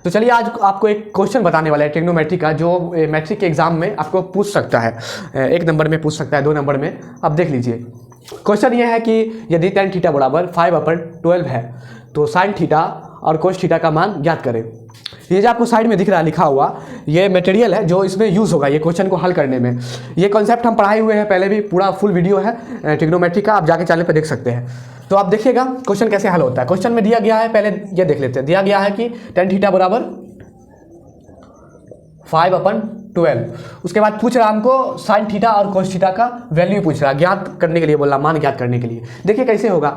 तो चलिए आज आपको एक क्वेश्चन बताने वाला है ट्रिग्नोमेट्री का, जो मैट्रिक के एग्जाम में आपको पूछ सकता है, 1 नंबर में पूछ सकता है, 2 नंबर में। अब देख लीजिए, क्वेश्चन ये है कि यदि tan थीटा बराबर 5/12 है तो sin थीटा और cos थीटा का मान ज्ञात करें। ये जो आपको साइड में दिख रहा है लिखा हुआ, ये मटेरियल है जो इसमें यूज़ होगा ये क्वेश्चन को हल करने में। ये कॉन्सेप्ट हम पढ़ाए हुए हैं पहले भी, पूरा फुल वीडियो है ट्रिग्नोमेट्री का, आप जाके चैनल पर देख सकते हैं। तो आप देखिएगा क्वेश्चन कैसे हल होता है। क्वेश्चन में दिया गया है, पहले ये देख लेते हैं। दिया गया है कि tan थीटा बराबर 5/12। उसके बाद पूछ रहा हमको sin थीटा और cos थीटा का वैल्यू पूछ रहा, ज्ञात करने के लिए बोला, मान ज्ञात करने के लिए। देखिए कैसे होगा।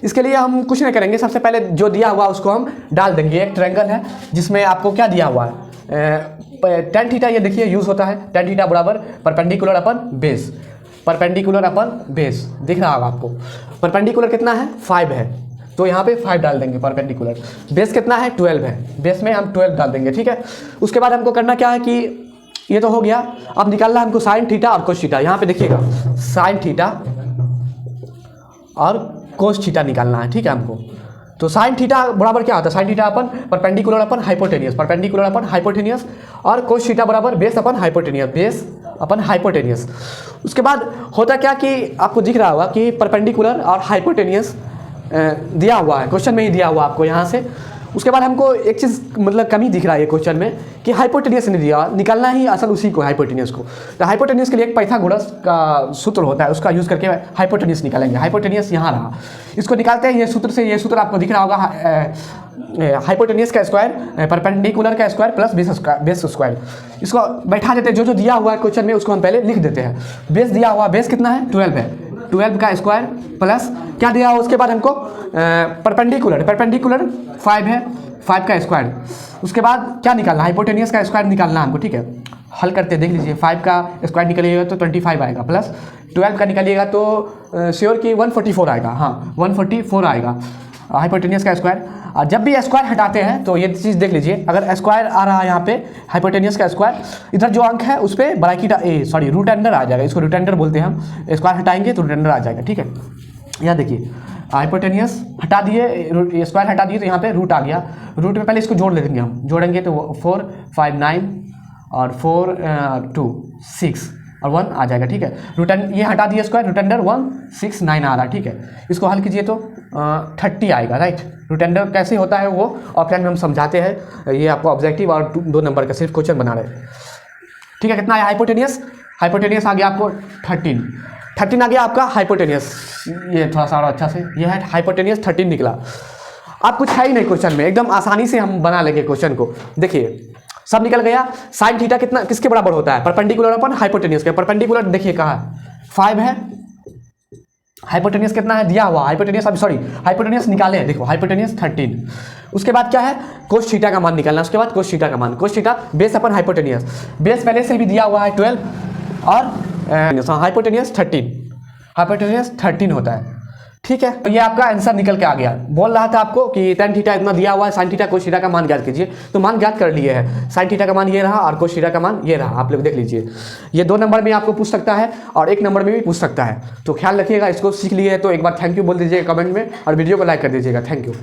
इसके लिए हम कुछ नहीं करेंगे, सबसे पहले जो दिया हुआ उसको हम डाल देंगे। एक ट्रायंगल है जिसमें आपको क्या दिया हुआ है, tan थीटा, ये देखिए यूज़ होता है। tan थीटा बराबर perpendicular upon base, perpendicular upon base दिख रहा होगा आपको। परपेंडिकुलर कितना है, 5 है, तो यहाँ पे 5 डाल देंगे परपेंडिकुलर। बेस कितना है, 12 है, बेस में हम 12 डाल देंगे, ठीक है। उसके बाद हमको करना क्या है कि ये तो हो गया, अब निकालना हमको sin थीटा और cos थीटा। यहाँ पे देखिएगा sin थीटा और cos थीटा निकालना है, ठीक है हमको। तो sin थीटा बराबर क्या होता है, sin थीटा अपन perpendicular upon hypotenuse, perpendicular upon hypotenuse, और cos थीटा बराबर बेस अपन हाइपोटेनियस, बेस अपन हाइपोटेनियस। उसके बाद होता क्या कि आपको दिख रहा होगा कि परपेंडिकुलर और हाइपोटेनियस दिया हुआ है, क्वेश्चन में ही दिया हुआ आपको यहाँ से। उसके बाद हमको एक चीज़ मतलब कमी दिख रहा है ये क्वेश्चन में कि हाइपोटेनियस नहीं दिया, निकालना ही असल उसी को हाइपोटेनियस को। तो हाइपोटेनियस के लिए एक पाइथागोरस का सूत्र होता है, उसका यूज़ करके हाइपोटेनियस निकालेंगे। हाइपोटेनियस यहाँ रहा, इसको निकालते हैं ये सूत्र से। ये सूत्र आपको दिख रहा होगा, हाइपोटेनियस का स्क्वायर परपेंडिकुलर का स्क्वायर प्लस बेस स्क्वायर। इसको बैठा देते हैं, जो जो दिया हुआ है क्वेश्चन में उसको हम पहले लिख देते हैं। बेस दिया हुआ, बेस कितना है, 12 है, 12 का स्क्वायर प्लस क्या दिया हुआ, उसके बाद हमको परपेंडिकुलर 5 है, 5 का स्क्वायर। उसके बाद क्या निकालना, हाइपोटेनियस का स्क्वायर निकालना हमको, ठीक है। हल करते देख लीजिए, 5 का स्क्वायर निकलिएगा तो 25 आएगा, प्लस 12 का निकालिएगा तो श्योर कि 144 आएगा, हाँ 144 आएगा हाइपोटेनियस का स्क्वायर। और जब भी स्क्वायर हटाते हैं तो ये चीज़ देख लीजिए, अगर स्क्वायर आ रहा है यहाँ पे हाइपोटेनियस का स्क्वायर, इधर जो अंक है उस पर ब्रैकेट रूट अंडर आ जाएगा, इसको रूट अंडर बोलते हैं हम। स्क्वायर हटाएंगे तो रूट अंडर आ जाएगा, ठीक है। यहाँ देखिए हाइपोटेनियस हटा दिए, स्क्वायर हटा दिए तो यहाँ पे रूट आ गया। रूट में पहले इसको जोड़ ले देंगे हम, जोड़ेंगे तो 4 5 9 और 4 2 6 और 1 आ जाएगा, ठीक है। ये हटा दिए स्क्वायर, रूट अंडर 169 आ रहा है, ठीक है। इसको हल कीजिए तो 30 आएगा, राइट। रूट अंडर कैसे होता है वो ऑफलाइन में हम समझाते हैं, ये आपको ऑब्जेक्टिव और 2 नंबर का सिर्फ क्वेश्चन बना रहे हैं, ठीक है। कितना है हाइपोटेनियस, हाइपोटेनियस आ गया आपको 13 आ गया आपका हाइपोटेनियस। ये थोड़ा सा और अच्छा से, ये है हाइपोटेनियस 13 निकला। अब कुछ है ही नहीं क्वेश्चन में, एकदम आसानी से हम बना लेंगे क्वेश्चन को। देखिए सब निकल गया। sin थीटा कितना किसके बराबर होता है, परपेंडिकुलर अपन हाइपोटेनियस के। परपेंडिकुलर देखिए कहाँ है, 5 है, हाइपोटेनियस कितना है दिया हुआ, हाइपोटेनियस हाइपोटेनियस निकाले, देखो हाइपोटेनियस 13। उसके बाद क्या है, cos थीटा का मान निकालना। उसके बाद cos थीटा का मान, cos थीटा बेस अपन हाइपोटेनियस, बेस पहले से भी दिया हुआ है 12 और हाइपोटेनियस 13 होता है, ठीक है। तो ये आपका आंसर निकल के आ गया। बोल रहा था आपको कि tan थीटा इतना दिया हुआ है, sin थीटा cos थीटा का मान ज्ञात कीजिए, तो मान ज्ञात कर लिए है। sin थीटा का मान ये रहा और cos थीटा का मान ये रहा, आप लोग देख लीजिए। ये 2 नंबर में आपको पूछ सकता है और 1 नंबर में भी पूछ सकता है, तो ख्याल रखिएगा। इसको सीख लिए है तो एक बार थैंक यू बोल दीजिएगा कमेंट में और वीडियो को लाइक कर दीजिएगा। Thank you.